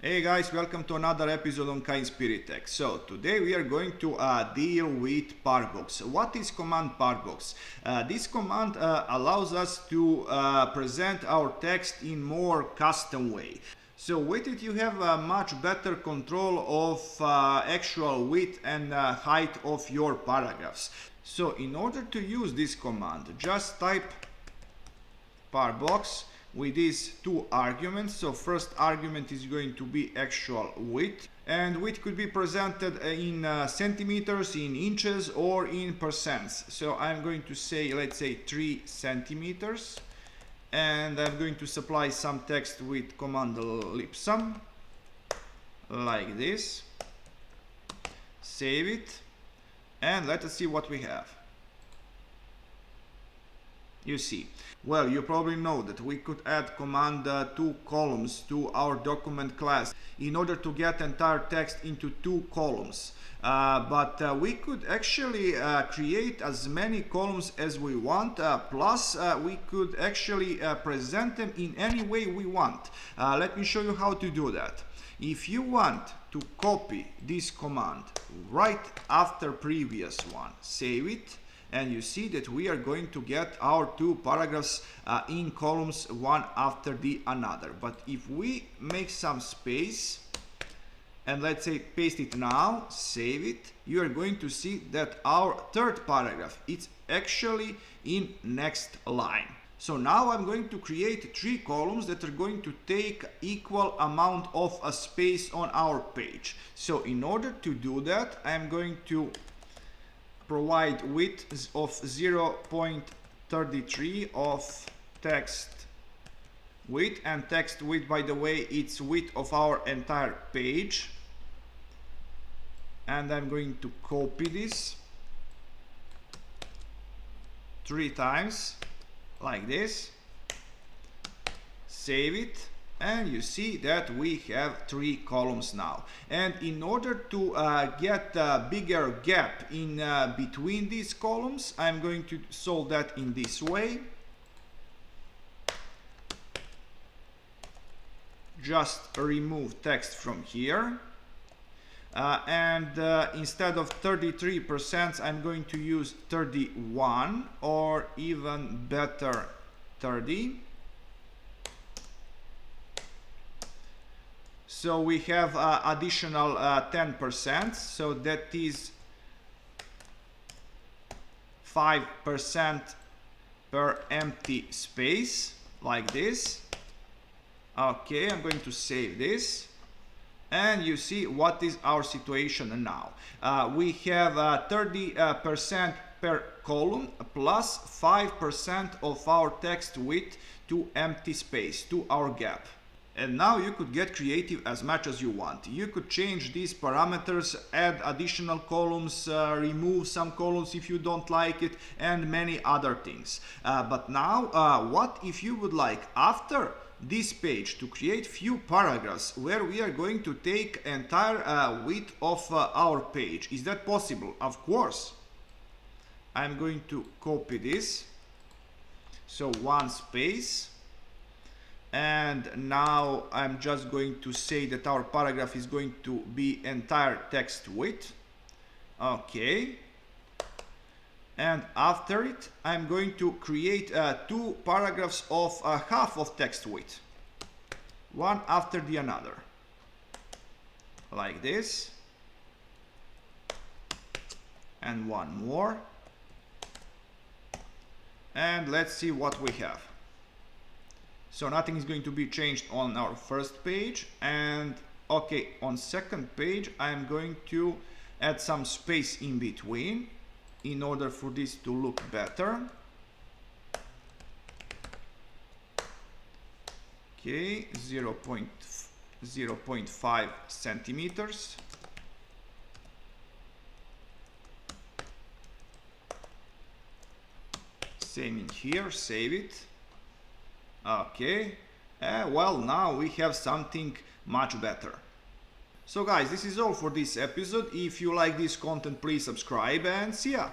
Hey guys, welcome to another episode on Kind Spirit Tech. So today we are going to deal with Parbox. What is command Parbox? This command allows us to present our text in more custom way. So with it you have much better control of actual width and height of your paragraphs. So in order to use this command, just type Parbox with these two arguments. So first argument is going to be actual width, and width could be presented in centimeters, in inches, or in percents. So I'm going to say, let's say 3 centimeters, and I'm going to supply some text with command lipsum like this. Save it, and let us see what we have. You see, well, you probably know that we could add command 2 columns to our document class in order to get entire text into 2 columns. But we could actually create as many columns as we want, plus we could actually present them in any way we want. Let me show you how to do that. If you want to copy this command right after previous one, save it. And you see that we are going to get our 2 paragraphs in columns one after the another. But if we make some space and let's say paste it now, save it, you are going to see that our 3rd paragraph is actually in next line. So now I'm going to create 3 columns that are going to take equal amount of space on our page. So in order to do that, I'm going to provide width of 0.33 of text width, and text width, by the way, it's width of our entire page. And I'm going to copy this 3 times like this, save it, and you see that we have 3 columns now. And in order to get a bigger gap in between these columns, I'm going to solve that in this way. Just remove text from here. Instead of 33%, I'm going to use 31, or even better 30. So we have additional 10%, so that is 5% per empty space, like this. Okay, I'm going to save this. And you see what is our situation now. We have 30% per column plus 5% of our text width to empty space, to our gap. And now you could get creative as much as you want. You could change these parameters, add additional columns, remove some columns if you don't like it, and many other things. But now, what if you would like, after this page, to create few paragraphs where we are going to take entire width of our page? Is that possible? Of course. I'm going to copy this. So 1 space. And now I'm just going to say that our paragraph is going to be entire text width. Okay. And after it, I'm going to create 2 paragraphs of half of text width, one after the other, like this, and one more. And let's see what we have. So nothing is going to be changed on our first page, and okay, on second page I'm going to add some space in between in order for this to look better. Okay, 0.5 centimeters. Same in here, save it. Okay, well, now we have something much better. So guys, this is all for this episode. If you like this content, please subscribe and see ya!